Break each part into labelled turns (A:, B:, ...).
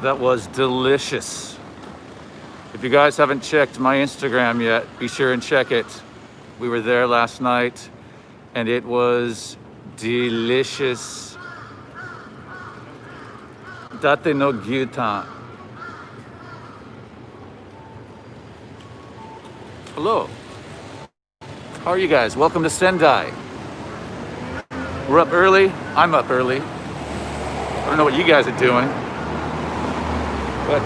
A: That was delicious. If you guys haven't checked my Instagram yet, be sure and check it. We were there last night and it was delicious. Date no gyutan. Hello. How are you guys? Welcome to Sendai. We're up early. I'm up early. I don't know what you guys are doing. But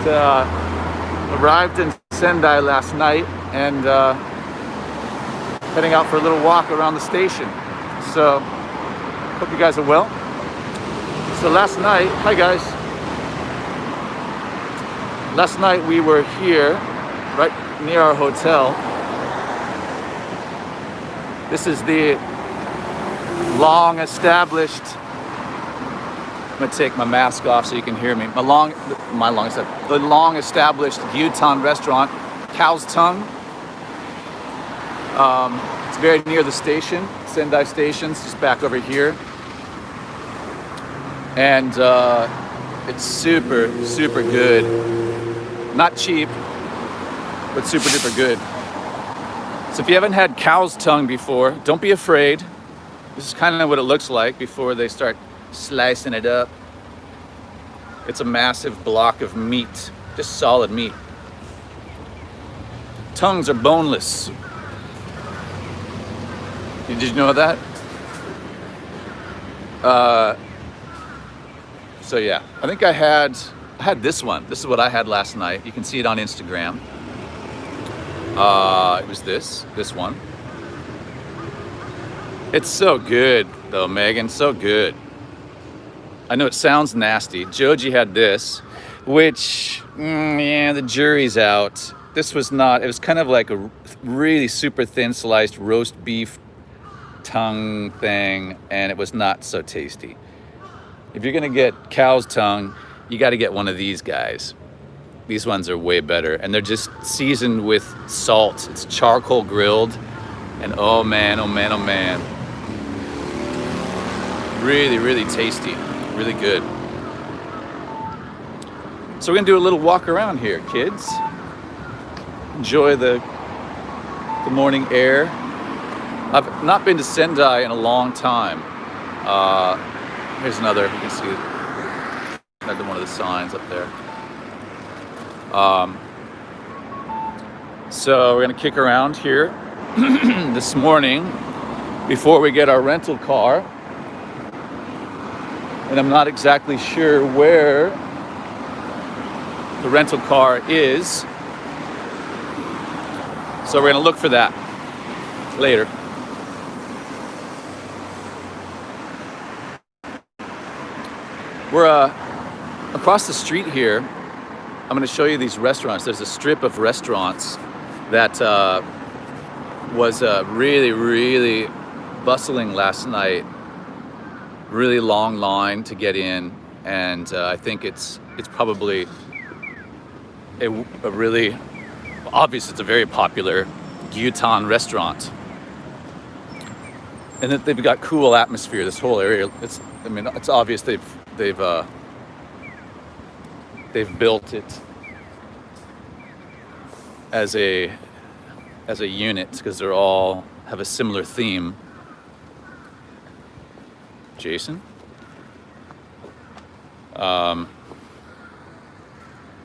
A: arrived in Sendai last night and heading out for a little walk around the station. So, hope you guys are well. So last night, hi guys. Last night we were here, right near our hotel. This is the long established, I'm gonna take my mask off so you can hear me. The long established gyutan restaurant, Cow's Tongue. It's very near the station, Sendai Station, it's just back over here. And it's super, super good. Not cheap, but super duper good. So if you haven't had cow's tongue before, don't be afraid. This is kind of what it looks like before they start slicing it up. It's a massive block of meat, just solid meat. Tongues are boneless. Did you know that? So yeah, I think I had this one. This is what I had last night. You can see it on Instagram. It was this one. It's so good though, Megan, so good. I know it sounds nasty. Joji had this, which, yeah, the jury's out. This was not, it was kind of like a really super thin sliced roast beef tongue thing, and it was not so tasty. If you're gonna get cow's tongue, you gotta get one of these guys. These ones are way better, and they're just seasoned with salt. It's charcoal grilled, and oh man, oh man, oh man. Really, really tasty, really good. So we're gonna do a little walk around here, kids. Enjoy the morning air. I've not been to Sendai in a long time. Here's another, you can see another one of the signs up there. So we're gonna kick around here this morning before we get our rental car. And I'm not exactly sure where the rental car is. So we're gonna look for that later. We're across the street here. I'm going to show you these restaurants. There's a strip of restaurants that was really, really bustling last night. Really long line to get in, and I think it's probably a really obvious. It's a very popular gyutan restaurant, and that they've got cool atmosphere. This whole area. It's obvious they've built it as a unit because they're all have a similar theme. Jason? But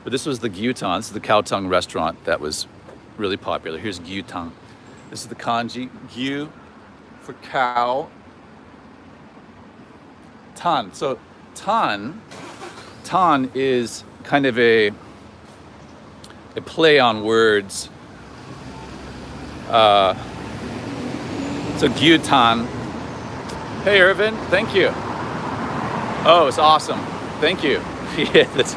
A: this was the gyutan. This is the cow tongue restaurant that was really popular. Here's gyutan. This is the kanji. Gyu for cow. Tan. So tan is kind of a play on words. So gyutan. Hey Irvin, thank you. Oh, it's awesome. Thank you. Yeah, that's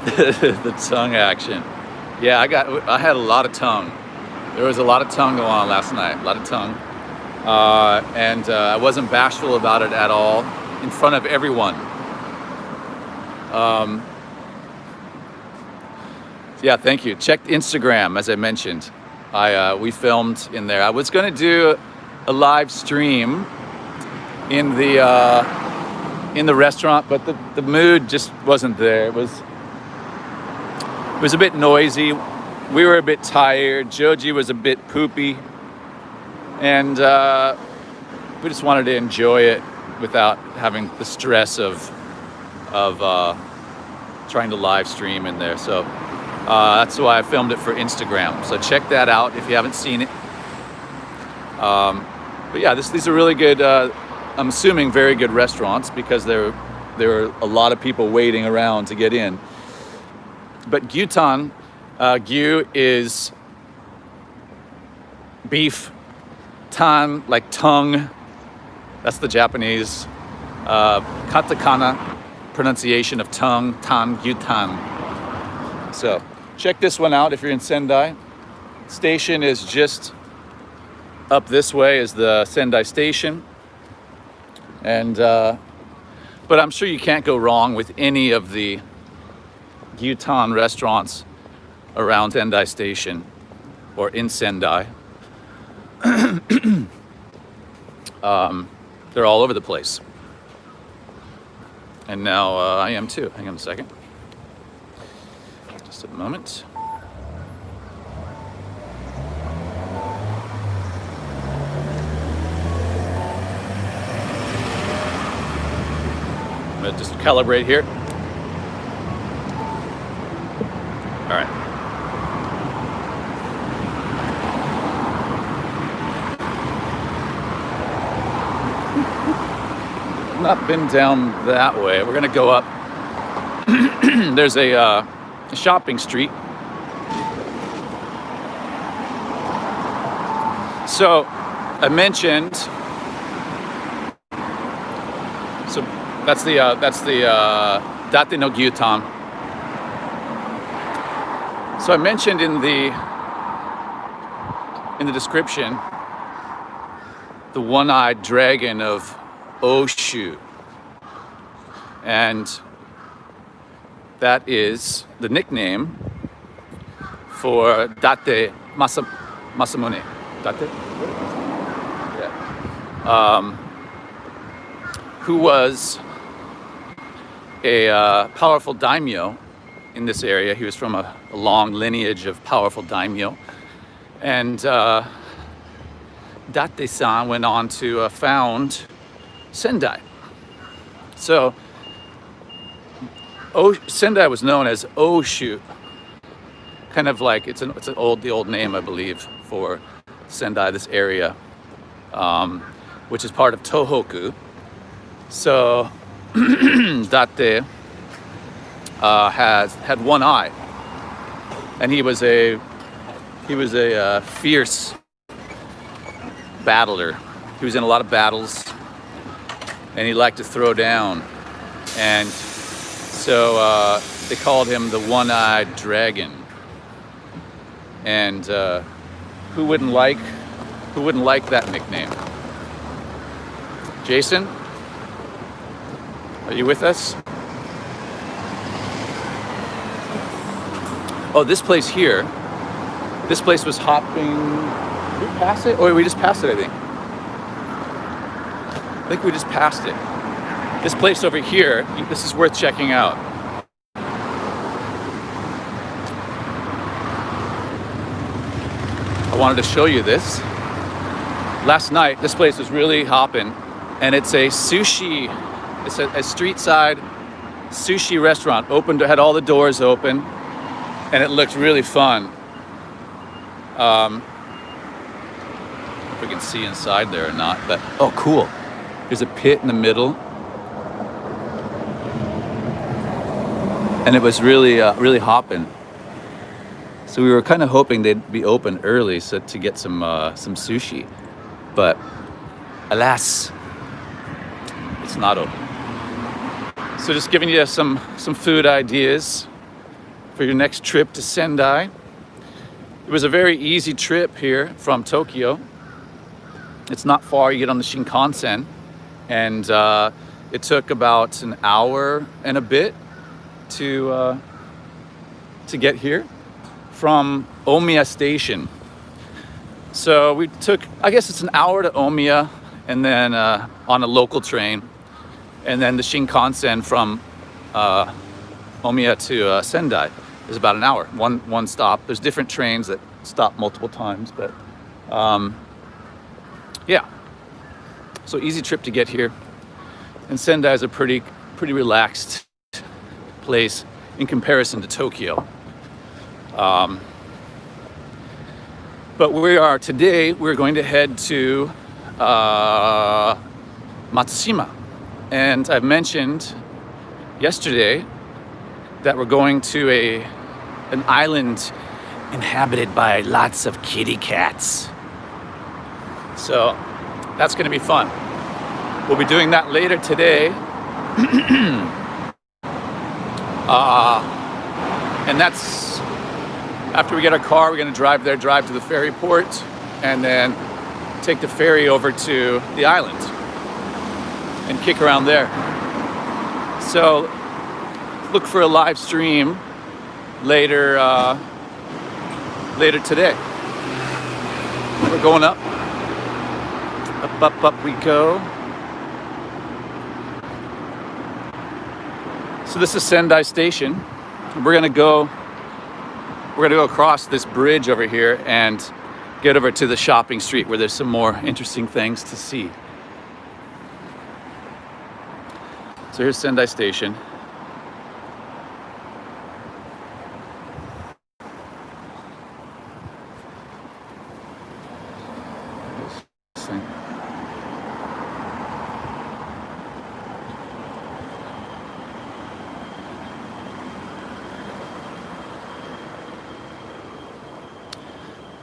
A: the tongue action. Yeah, I had a lot of tongue. There was a lot of tongue going on last night. A lot of tongue. And I wasn't bashful about it at all in front of everyone. Yeah, thank you. Check Instagram, as I mentioned. We filmed in there. I was going to do a live stream in the in the restaurant, but the mood just wasn't there. It was a bit noisy. We were a bit tired. Joji was a bit poopy, and we just wanted to enjoy it without having the stress of trying to live stream in there. So that's why I filmed it for Instagram. So check that out if you haven't seen it. But yeah, these are really good. I'm assuming very good restaurants because there were a lot of people waiting around to get in. But gyutan, gyu is beef, tan like tongue. That's the Japanese katakana pronunciation of tongue, tan, gyutan. So check this one out if you're in Sendai. Station is just up this way is the Sendai Station. And but I'm sure you can't go wrong with any of the gyutan restaurants around Sendai Station or in Sendai. They're all over the place. And now I am too. Hang on a second. Just a moment. I'm gonna just calibrate here. All right. Not been down that way. We're gonna go up. There's a shopping street. So I mentioned. So that's the Date no Gyutan. So I mentioned in the description the One-eyed Dragon of Ōshu, and that is the nickname for Date Masamune. Date? Yeah. Who was a powerful daimyo in this area. He was from a long lineage of powerful daimyo, and Date-san went on to found Sendai. So Sendai was known as Ōshu, kind of like the old name, I believe, for Sendai, this area, which is part of Tohoku. So Date had one eye, and he was a fierce battler. He was in a lot of battles, and he liked to throw down, and so they called him the One-eyed Dragon. And who wouldn't like that nickname? Jason, are you with us? Oh, this place here. This place was hopping. Did we pass it? Oh, we just passed it, I think. I think we just passed it. This place over here, this is worth checking out. I wanted to show you this. Last night, this place was really hopping, and it's a sushi, it's a street side sushi restaurant. Had all the doors open, and it looked really fun. If we can see inside there or not, but oh, cool. There's a pit in the middle, and it was really hopping. So we were kind of hoping they'd be open early, so to get some sushi, but alas, it's not open. So just giving you some food ideas for your next trip to Sendai. It was a very easy trip here from Tokyo. It's not far. You get on the Shinkansen, and it took about an hour and a bit to get here from Omiya Station. So we took, I guess it's an hour to Omiya, and then on a local train, And then the Shinkansen from Omiya to Sendai is about an hour, one stop. There's different trains that stop multiple times, but yeah. So easy trip to get here. And Sendai is a pretty relaxed place in comparison to Tokyo. But we're going to head to Matsushima. And I've mentioned yesterday that we're going to an island inhabited by lots of kitty cats. So that's going to be fun. We'll be doing that later today. And that's after we get our car. We're going to drive to the ferry port, and then take the ferry over to the island and kick around there. So look for a live stream later today. We're going up we go. So this is Sendai Station. We're gonna go across this bridge over here and get over to the shopping street where there's some more interesting things to see. So here's Sendai Station.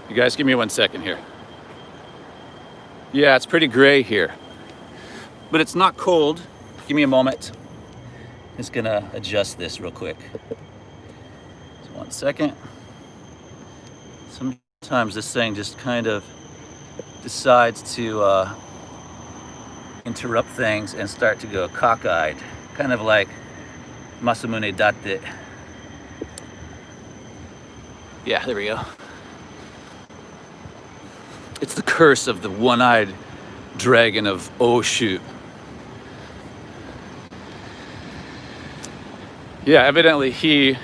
A: You guys give me 1 second here. Yeah, it's pretty gray here, but it's not cold. Give me a moment. Just gonna adjust this real quick. Just 1 second. Sometimes this thing just kind of decides to interrupt things and start to go cockeyed, kind of like Masamune Datte. Yeah, there we go. It's the curse of the One-eyed Dragon of Ōshu. Yeah, evidently he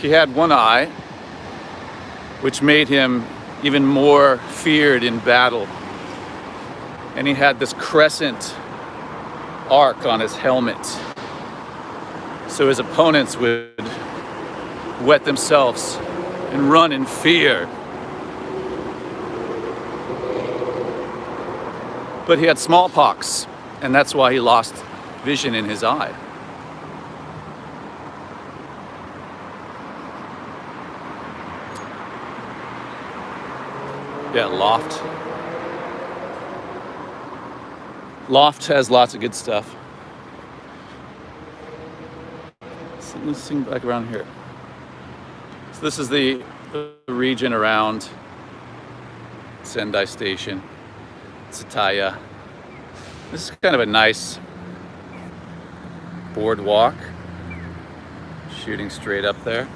A: had one eye, which made him even more feared in battle. And he had this crescent arc on his helmet, so his opponents would wet themselves and run in fear. But he had smallpox, and that's why he lost vision in his eye. Yeah, Loft. Loft has lots of good stuff. So let's sing back around here. So this is the region around Sendai Station, Tsutaya. This is kind of a nice boardwalk, shooting straight up there.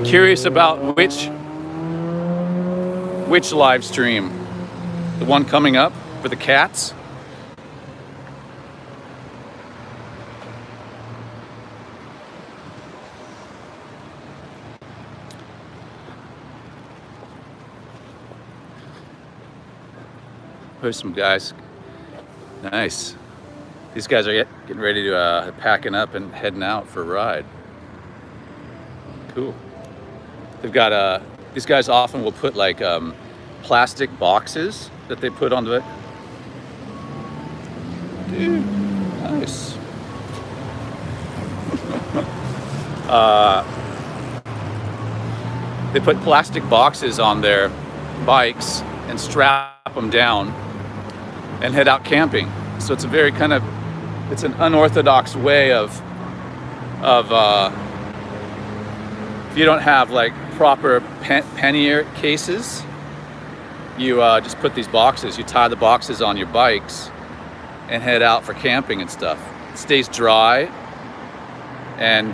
A: Curious about which live stream? The one coming up for the cats? There's some guys. Nice. These guys are getting ready to packing up and heading out for a ride. Cool. They've got these guys often will put like plastic boxes that they put onto it. Dude, nice. They put plastic boxes on their bikes and strap them down and head out camping. So it's a very it's an unorthodox way of if you don't have like proper pannier cases, you just put these boxes, you tie the boxes on your bikes and head out for camping and stuff. stays dry, and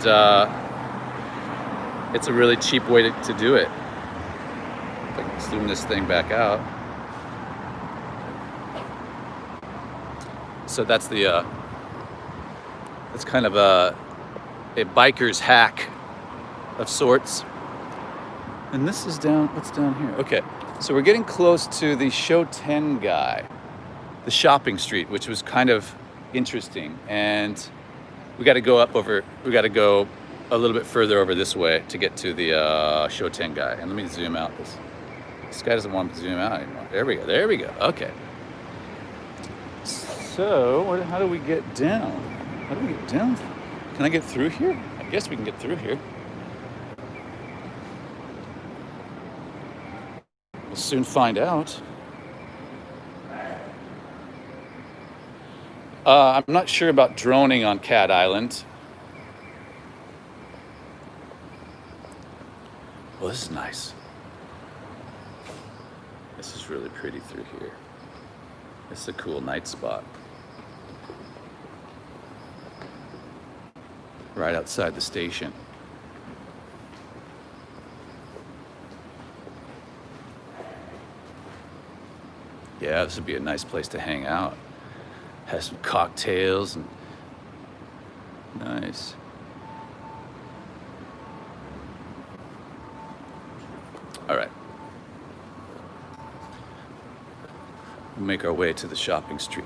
A: it's a really cheap way to do it. If I can zoom this thing back out. So that's the it's kind of a biker's hack of sorts. And this is down, what's down here? Okay, so we're getting close to the Shotengai, the shopping street, which was kind of interesting. And we got to go a little bit further over this way to get to the Shotengai. And let me zoom out. This guy doesn't want to zoom out anymore. There we go, okay. So, how do we get down? How do we get down? Can I get through here? I guess we can get through here. We'll soon find out. I'm not sure about droning on Cat Island. Well, this is nice. This is really pretty through here. This is a cool night spot. Right outside the station. Yeah, this would be a nice place to hang out. Has some cocktails and nice. All right. We'll make our way to the shopping street.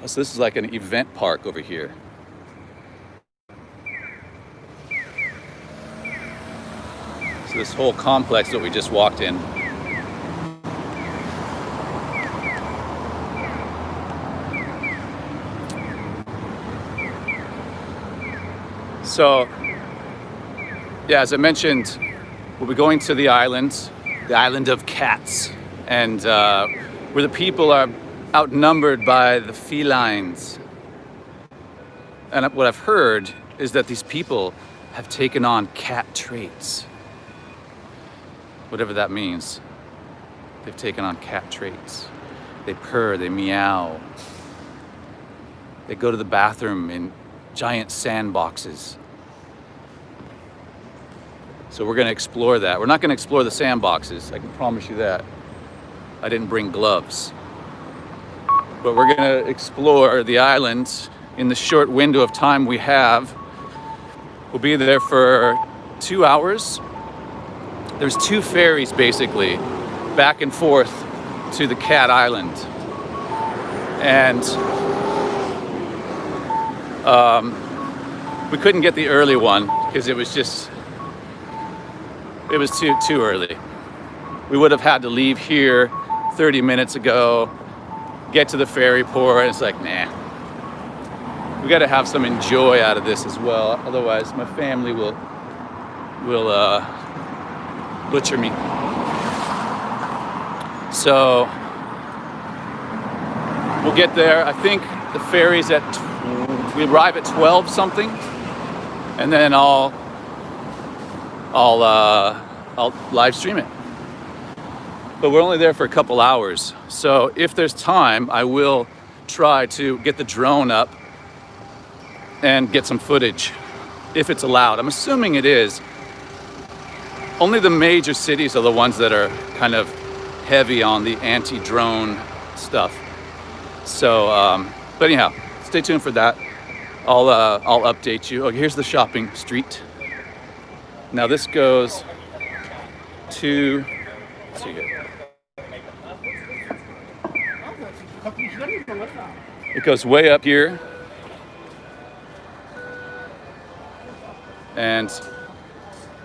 A: So this is like an event park over here. So this whole complex that we just walked in. So, yeah, as I mentioned, we'll be going to the island of cats, and where the people are outnumbered by the felines. And what I've heard is that these people have taken on cat traits. Whatever that means. They've taken on cat traits. They purr, they meow. They go to the bathroom in giant sandboxes. So we're gonna explore that. We're not gonna explore the sandboxes, I can promise you that. I didn't bring gloves. But we're gonna explore the island in the short window of time we have. We'll be there for 2 hours. There's 2 ferries basically, back and forth to the Cat Island. And we couldn't get the early one because it was too early. We would have had to leave here 30 minutes ago, get to the ferry port, and it's like, nah. We got to have some enjoy out of this as well. Otherwise, my family will butcher me. So we'll get there. I think the ferry's we arrive at 12 something, and then I'll live stream it. But we're only there for a couple hours. So if there's time, I will try to get the drone up and get some footage, if it's allowed. I'm assuming it is. Only the major cities are the ones that are kind of heavy on the anti-drone stuff. So, but anyhow, stay tuned for that. I'll update you. Oh, here's the shopping street. Now this goes to, let's see here. It goes way up here. And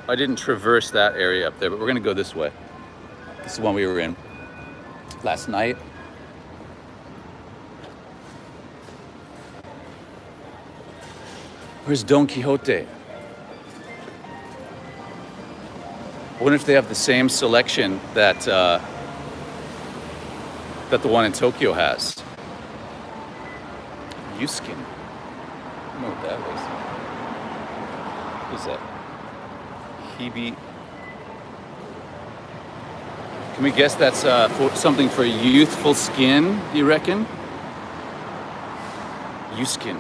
A: I didn't traverse that area up there, but we're gonna go this way. This is the one we were in last night. Where's Don Quixote? I wonder if they have the same selection that that the one in Tokyo has. Yuskin. I don't know what that is. What is that? Hibi. Can we guess that's something for youthful skin, do you reckon? Yuskin.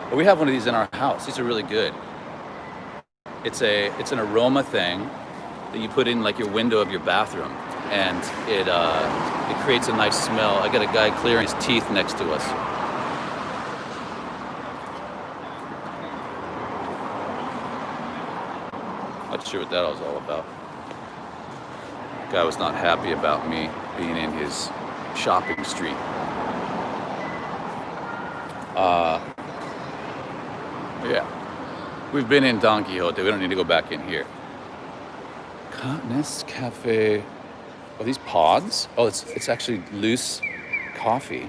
A: Well, we have one of these in our house. These are really good. It's an aroma thing that you put in like your window of your bathroom, and it creates a nice smell. I got a guy clearing his teeth next to us. Not sure what that was all about. Guy was not happy about me being in his shopping street. Yeah. We've been in Don Quixote. We don't need to go back in here. Nescafe. Are these pods? Oh, it's actually loose coffee.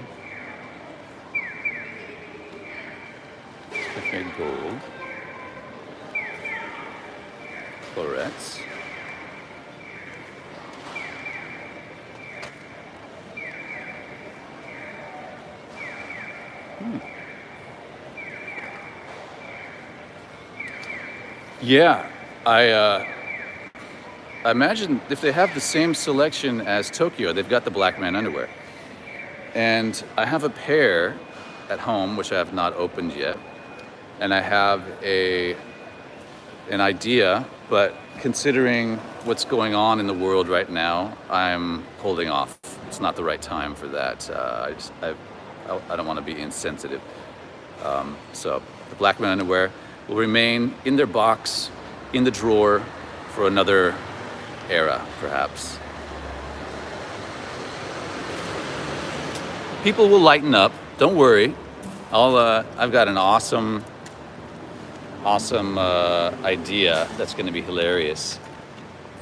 A: Cafe Gold. Florets. Yeah, I imagine if they have the same selection as Tokyo, they've got the Black Man underwear. And I have a pair at home, which I have not opened yet. And I have an idea, but considering what's going on in the world right now, I'm holding off. It's not the right time for that. I don't want to be insensitive. So the Black Man underwear will remain in their box, in the drawer, for another era, perhaps. People will lighten up. Don't worry. I've got an awesome idea that's going to be hilarious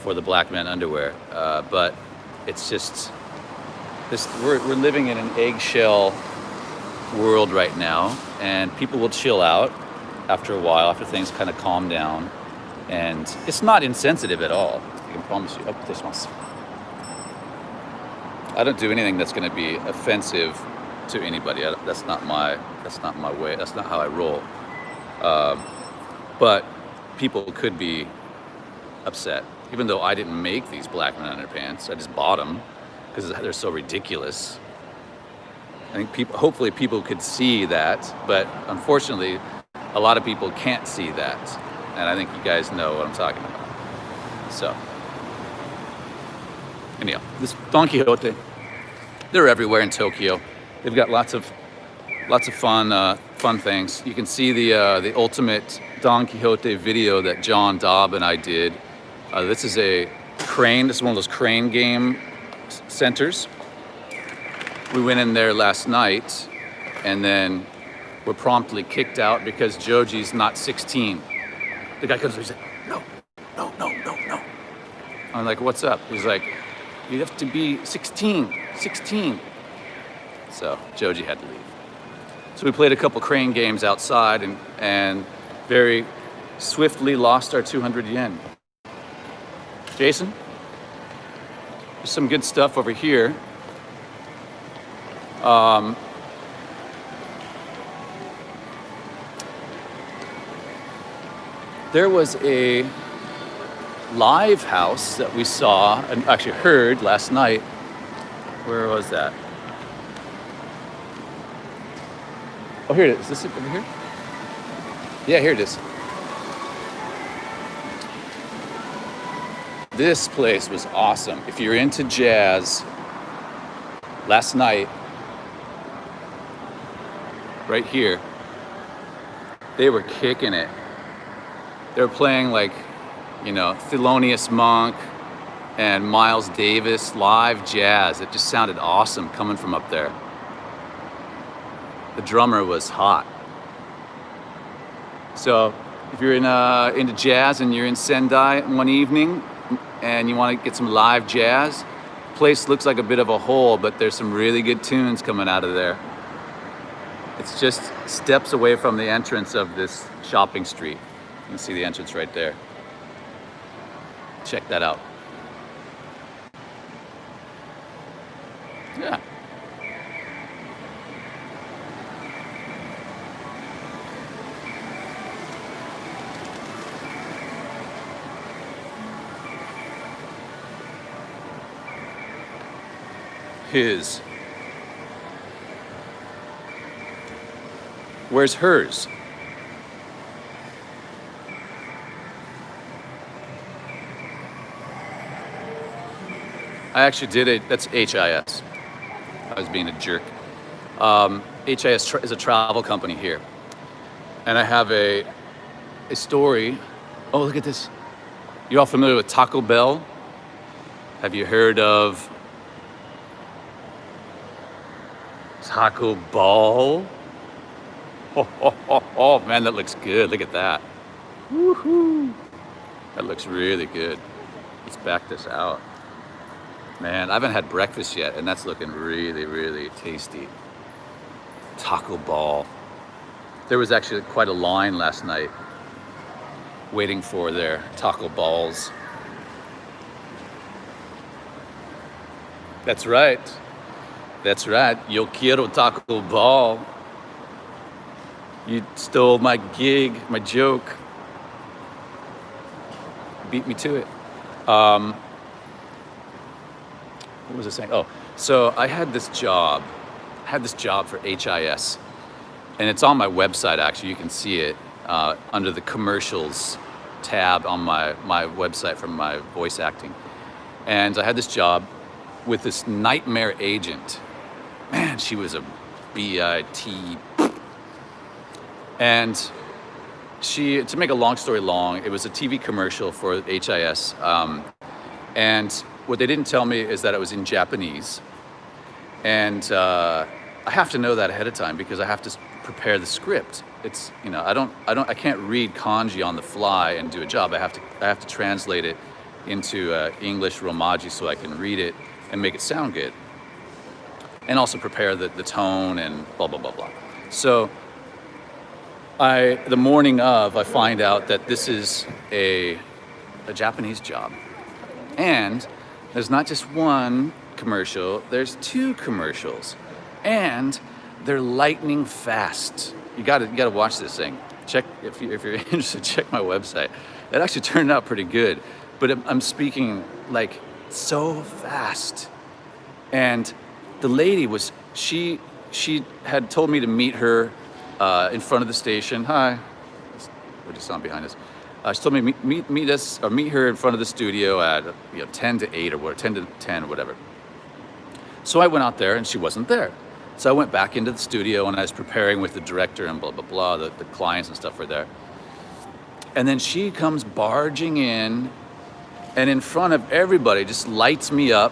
A: for the Black Man underwear. But it's just this. We're living in an eggshell world right now, and people will chill out after a while, after things kind of calm down. And it's not insensitive at all. I can promise you. I don't do anything that's going to be offensive to anybody. That's not my way. That's not how I roll. But people could be upset, even though I didn't make these Black Man underpants. I just bought them because they're so ridiculous. I think hopefully people could see that, but unfortunately, a lot of people can't see that. And I think you guys know what I'm talking about. So, anyhow, this Don Quixote, they're everywhere in Tokyo. They've got lots of fun things. You can see the ultimate Don Quixote video that John Dobb and I did. This is a crane. This is one of those crane game centers. We went in there last night, and then we're promptly kicked out because Joji's not 16. The guy comes over, he's like, no. I'm like, what's up? He's like, you have to be 16. So Joji had to leave. So we played a couple crane games outside and very swiftly lost our 200 yen. Jason, there's some good stuff over here. There was a live house that we saw and actually heard last night. Where was that? Oh, here it is. Is this it over here? Yeah, here it is. This place was awesome. If you're into jazz, last night, right here, they were kicking it. They were playing like, Thelonious Monk, and Miles Davis live jazz. It just sounded awesome coming from up there. The drummer was hot. So if you're into jazz and you're in Sendai one evening and you want to get some live jazz, the place looks like a bit of a hole, but there's some really good tunes coming out of there. It's just steps away from the entrance of this shopping street. You can see the entrance right there. Check that out. Yeah. His. Where's hers? I actually did it. That's HIS. I was being a jerk. HIS is a travel company here. And I have a story. Oh, look at this. You're all familiar with Taco Bell? Have you heard of Taco Ball? Oh, man, that looks good. Look at that. Woohoo. That looks really good. Let's back this out. Man, I haven't had breakfast yet, and that's looking really, really tasty. Taco Ball. There was actually quite a line last night waiting for their taco balls. That's right. That's right. Yo quiero taco ball. You stole my gig, my joke. Beat me to it. What was I saying? Oh, so I had this job. For HIS. And it's on my website, actually. You can see it under the commercials tab on my website from my voice acting. And I had this job with this nightmare agent. Man, she was a BIT. And she, to make a long story long, it was a TV commercial for HIS. And what they didn't tell me is that it was in Japanese. And I have to know that ahead of time because I have to prepare the script. It's, you know, I can't read kanji on the fly and do a job. I have to translate it into English Romaji so I can read it and make it sound good. And also prepare the tone and blah, blah, blah, blah. So the morning of, I find out that this is a Japanese job. And there's not just one commercial, there's two commercials. And they're lightning fast. You gotta watch this thing. Check, if you're interested, check my website. It actually turned out pretty good. But I'm speaking like so fast. And the lady was, she had told me to meet her in front of the station. Hi, what is on behind us? She told me meet her in front of the studio at 10 to 8 or whatever, 10 to 10 or whatever. So I went out there and she wasn't there. So I went back into the studio and I was preparing with the director and blah, blah, blah. The clients and stuff were there. And then she comes barging in and in front of everybody just lights me up.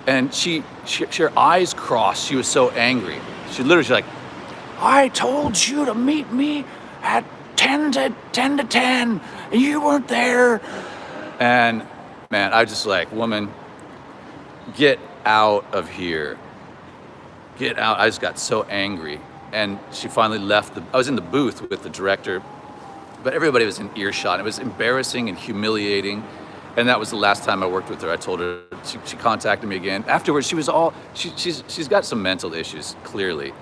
A: And her eyes crossed. She was so angry. She literally like, I told you to meet me at 10 to 10 and you weren't there. And man, I was just like, woman, get out of here. Get out. I just got so angry. And she finally left. I was in the booth with the director, but everybody was in earshot. It was embarrassing and humiliating. And that was the last time I worked with her. I told her, she contacted me again. Afterwards, she was all, she's got some mental issues, clearly.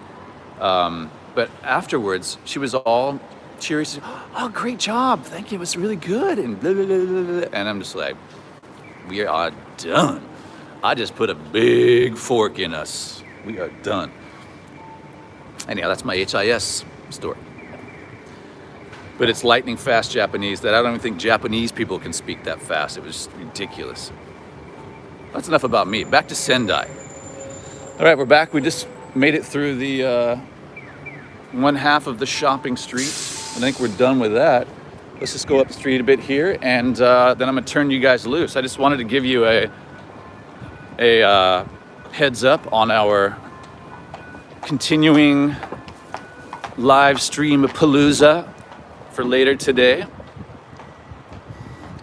A: But afterwards, she was all cheery. She said, oh, great job. Thank you. It was really good. And blah, blah, blah, blah, blah. And I'm just like, we are done. I just put a big fork in us. We are done. Anyhow, that's my HIS story. But it's lightning fast Japanese that I don't even think Japanese people can speak that fast. It was ridiculous. That's enough about me. Back to Sendai. All right, we're back. We just made it through the one half of the shopping street. I think we're done with that. let's just go up the street a bit here, and then I'm gonna turn you guys loose. I just wanted to give you a heads up on our continuing live stream palooza for later today.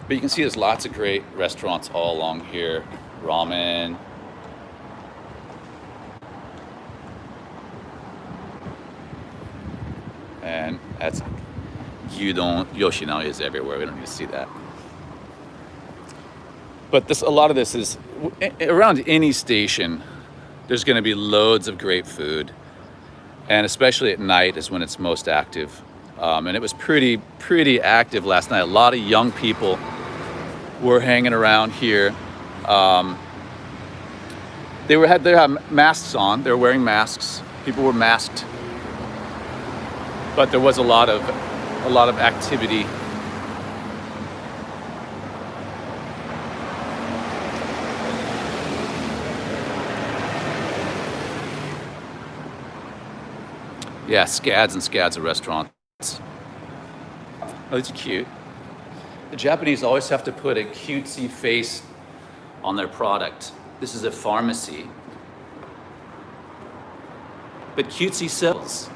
A: But you can see there's lots of great restaurants all along here. Ramen. And that's gyudon. Yoshinaga is everywhere. We don't need to see that. But a lot of this is around any station. There's going to be loads of great food, and especially at night is when it's most active. And it was pretty active last night. A lot of young people were hanging around here. They had masks on. They were wearing masks. People were masked, but there was a lot of activity. Yeah, scads and scads of restaurants. Oh, these are cute. The Japanese always have to put a cutesy face on their product. This is a pharmacy. But cutesy sells.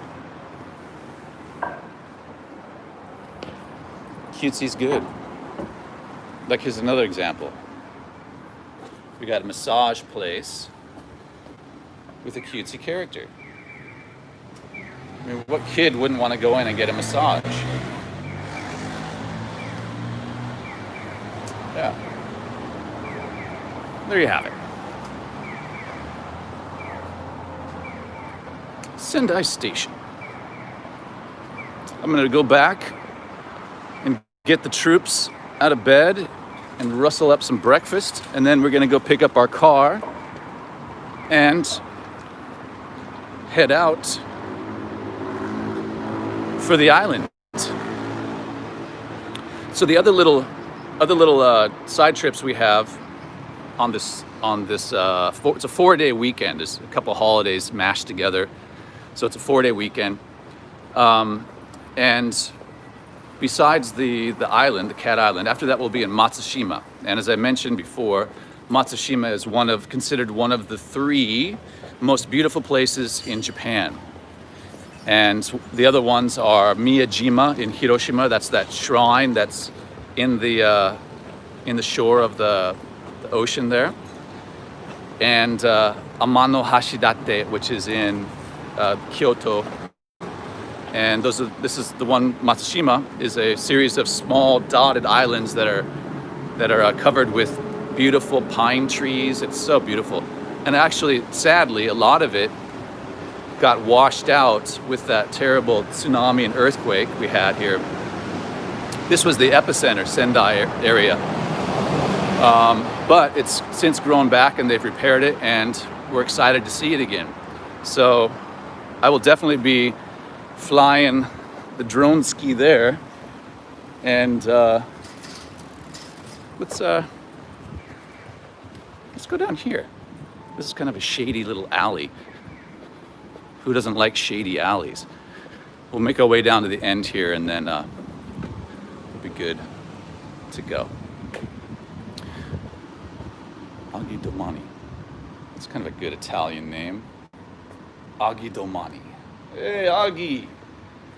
A: Cutesy's good. Like, here's another example. We got a massage place with a cutesy character. I mean, what kid wouldn't want to go in and get a massage? Yeah. There you have it. Sendai Station. I'm going to go back and get the troops out of bed and rustle up some breakfast, and then we're going to go pick up our car and head out for the island. So the other little side trips we have on this it's a 4-day weekend. There's a couple holidays mashed together, so it's a 4-day weekend. And besides the island, the Cat Island, after that we'll be in Matsushima. And as I mentioned before, Matsushima is considered one of the 3 most beautiful places in Japan. And the other ones are Miyajima in Hiroshima. That's that shrine that's in the shore of the ocean there. And Amano Hashidate, which is in Kyoto. And this is the one. Matsushima is a series of small dotted islands that are covered with beautiful pine trees. It's so beautiful. And actually, sadly, a lot of it got washed out with that terrible tsunami and earthquake we had here. This was the epicenter, Sendai area. But it's since grown back and they've repaired it, and we're excited to see it again. So I will definitely be flying the drone ski there. And let's go down here. This is kind of a shady little alley. Who doesn't like shady alleys? We'll make our way down to the end here, and then we'll be good to go. Aghi Domani. It's kind of a good Italian name. Aghi Domani. Hey, Aghi.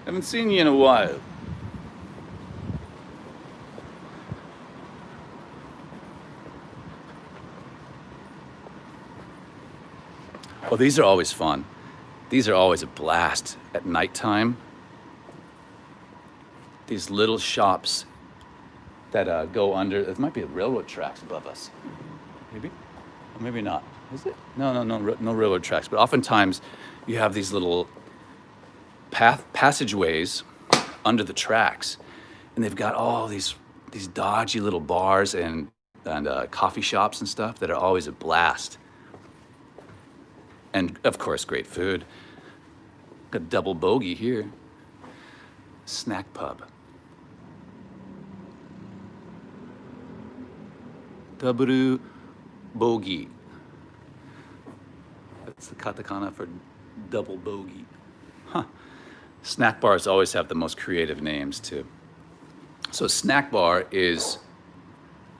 A: Haven't seen you in a while. Oh, these are always fun. These are always a blast at nighttime. These little shops that go under, it might be railroad tracks above us. Maybe? Or maybe not. Is it? No railroad tracks. But oftentimes you have these little passageways under the tracks. And they've got all these dodgy little bars and coffee shops and stuff that are always a blast. And of course, great food. Got double bogey here. Snack pub. Double bogey. That's the katakana for double bogey. Huh. Snack bars always have the most creative names too. So a snack bar is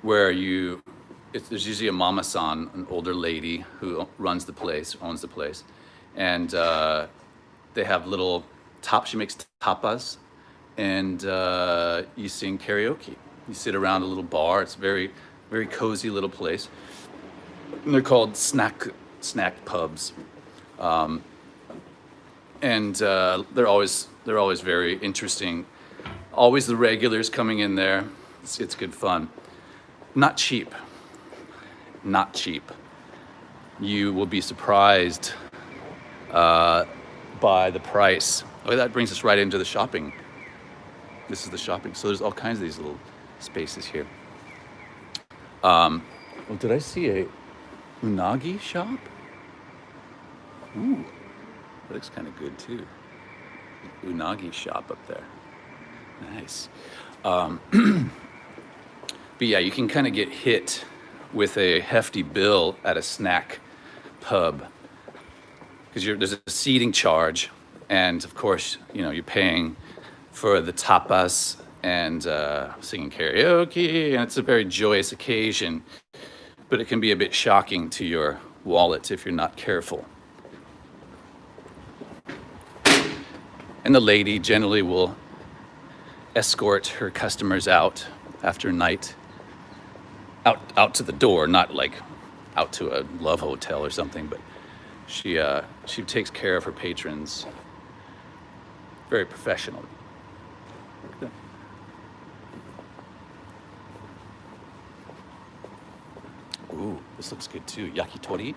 A: where there's usually a mama-san, an older lady who runs the place, owns the place, and they have little she makes tapas, and you sing karaoke. You sit around a little bar. It's a very, very cozy little place. And they're called snack pubs, and they're always very interesting. Always the regulars coming in there. It's good fun. Not cheap. Not cheap. You will be surprised by the price. Oh, that brings us right into the shopping. This is the shopping. So there's all kinds of these little spaces here. Well, did I see a unagi shop? Ooh, that looks kind of good too. Unagi shop up there. Nice. But yeah, you can kind of get hit with a hefty bill at a snack pub because there's a seating charge, and of course, you're paying for the tapas and singing karaoke, and it's a very joyous occasion, but it can be a bit shocking to your wallet if you're not careful. And the lady generally will escort her customers out after night, out to the door, not like out to a love hotel or something, but she takes care of her patrons very professionally. Ooh, this looks good too. Yakitori.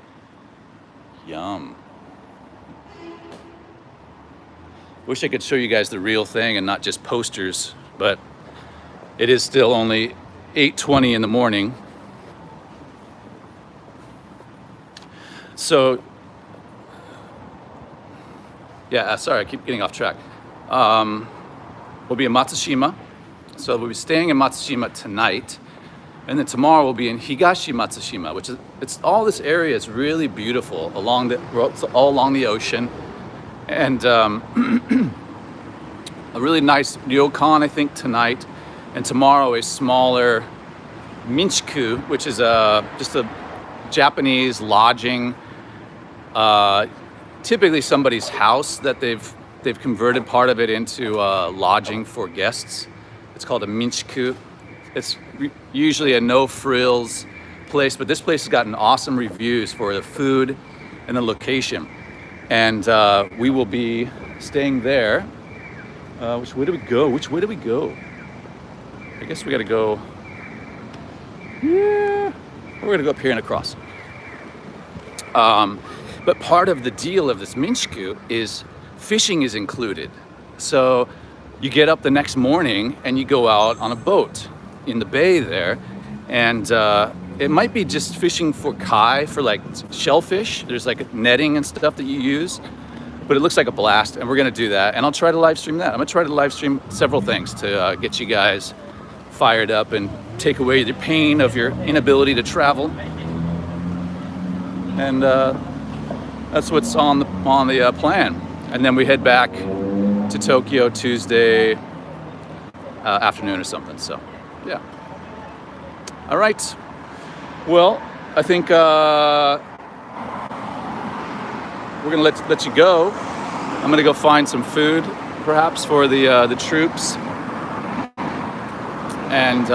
A: Yum. Wish I could show you guys the real thing and not just posters, but it is still only 8:20 in the morning. So, yeah, sorry, I keep getting off track. We'll be in Matsushima. So we'll be staying in Matsushima tonight. And then tomorrow we'll be in Higashi Matsushima, which is all this area is really beautiful all along the ocean. And a really nice ryokan, I think, tonight. And tomorrow a smaller minchiku, which is just a Japanese lodging, typically somebody's house that they've converted part of it into lodging for guests. It's called a minchiku. It's usually a no-frills place, but this place has gotten awesome reviews for the food and the location. And we will be staying there. Which way do we go? I guess we gotta go. Yeah, we're gonna go up here and across. But part of the deal of this minchiku is fishing is included. So you get up the next morning and you go out on a boat in the bay there, and it might be just fishing for kai, for like shellfish. There's like netting and stuff that you use, but it looks like a blast, and we're gonna do that. And I'll try to live stream that. I'm gonna try to live stream several things to get you guys fired up and take away the pain of your inability to travel. And that's what's on the plan. And then we head back to Tokyo Tuesday afternoon or something. So, yeah. All right. Well, I think we're gonna let you go. I'm gonna go find some food, perhaps, for the troops, and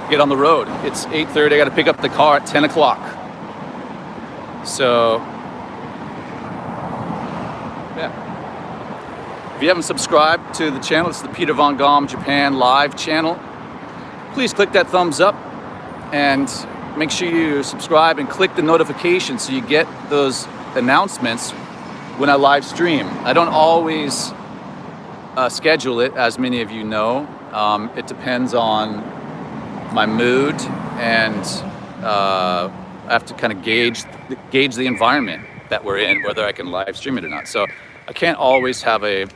A: get on the road. It's 8:30. I got to pick up the car at 10 o'clock. So, yeah. If you haven't subscribed to the channel, it's the Peter Von Gomm Japan live channel. Please click that thumbs up and make sure you subscribe and click the notification so you get those announcements when I live stream. I don't always schedule it, as many of you know. It depends on my mood, and I have to kind of gauge the environment that we're in, whether I can live stream it or not. So I can't always have a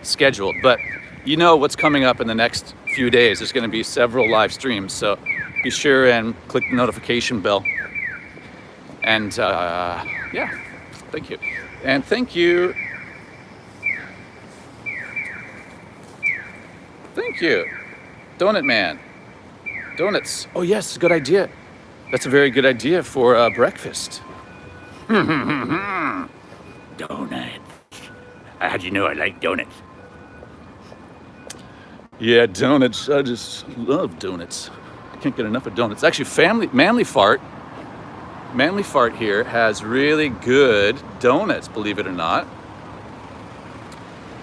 A: schedule, but you know what's coming up in the next few days. There's going to be several live streams, so be sure and click the notification bell. And yeah, thank you. And thank you Thank you. Donut man. Donuts. Oh yes, good idea. That's a very good idea for breakfast.
B: Donuts. How'd you know I like donuts?
A: Yeah, donuts. I just love donuts. I can't get enough of donuts. Actually, Manly Fart here has really good donuts, believe it or not.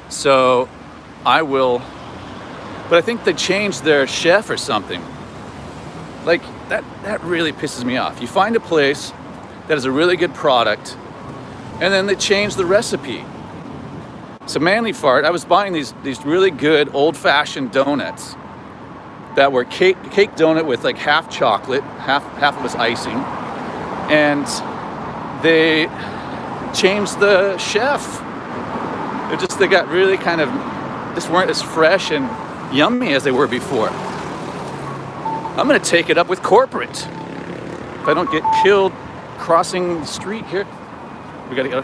A: So but I think they changed their chef or something. Like, that really pisses me off. You find a place that has a really good product, and then they change the recipe. So Manly Fart, I was buying these really good old-fashioned donuts that were cake donut with like half chocolate, half of it was icing, and they changed the chef. They got really kind of, just weren't as fresh and yummy as they were before. I'm gonna take it up with corporate. If I don't get killed crossing the street here, we gotta go.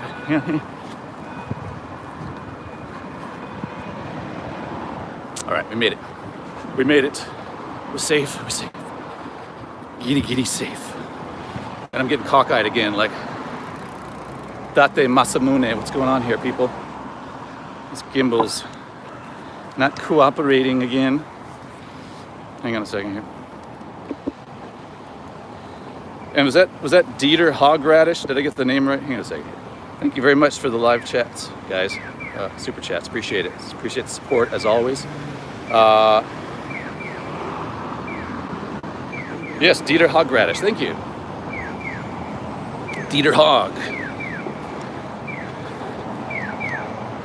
A: All right, we made it. We made it. We're safe. We're safe. Giddy safe. And I'm getting cockeyed again, like Date Masamune. What's going on here, people? This gimbal's not cooperating again. Hang on a second here. And was that Dieter Hogradish? Did I get the name right? Hang on a second here. Thank you very much for the live chats, guys. Super chats. Appreciate it. Appreciate the support as always. Yes, Dieter Hogradish. Thank you. Dieter Hog.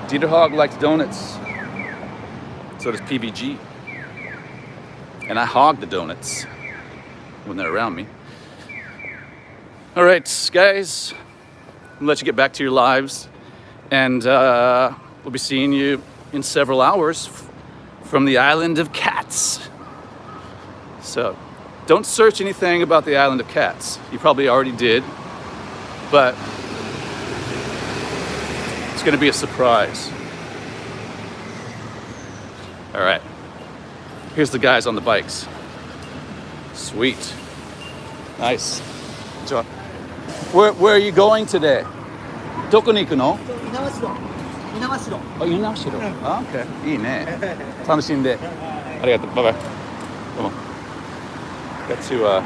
A: Dieter Hog likes donuts. So does PBG. And I hog the donuts when they're around me. All right, guys. I'll let you get back to your lives. And we'll be seeing you in several hours from the island of cats. So don't search anything about the island of cats. You probably already did. But it's going to be a surprise. All right. Here's the guys on the bikes. Sweet. Nice. So, where are you going today? どこに行くの? 猪苗代. Oh, 猪苗代. Oh, okay. いいね。楽しんで。ありがとう。Bye bye. Come on. Got to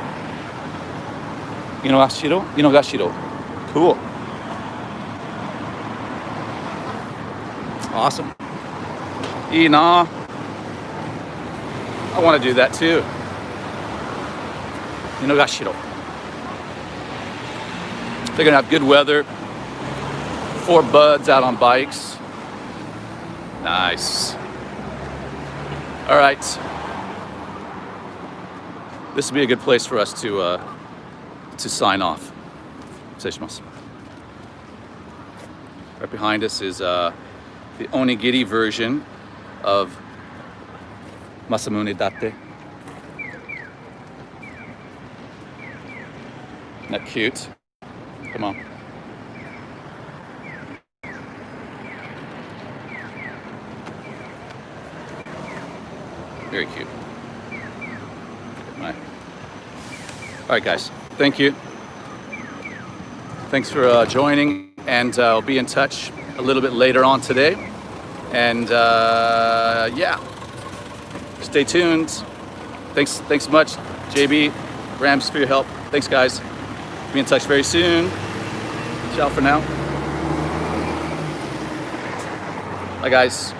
A: Inogashiro. Cool. Awesome. いいな. I want to do that too. Inogashiro. They're gonna have good weather. 4 buds out on bikes. Nice. All right. This would be a good place for us to sign off. 失礼します. Right behind us is the onigiri version of Masamune Date. Isn't that cute? Come on. Very cute. All right, guys. Thank you. Thanks for joining, and I'll be in touch a little bit later on today. And yeah, stay tuned. Thanks much, JB, Rams, for your help. Thanks, guys. Be in touch very soon. Ciao for now. Bye, guys.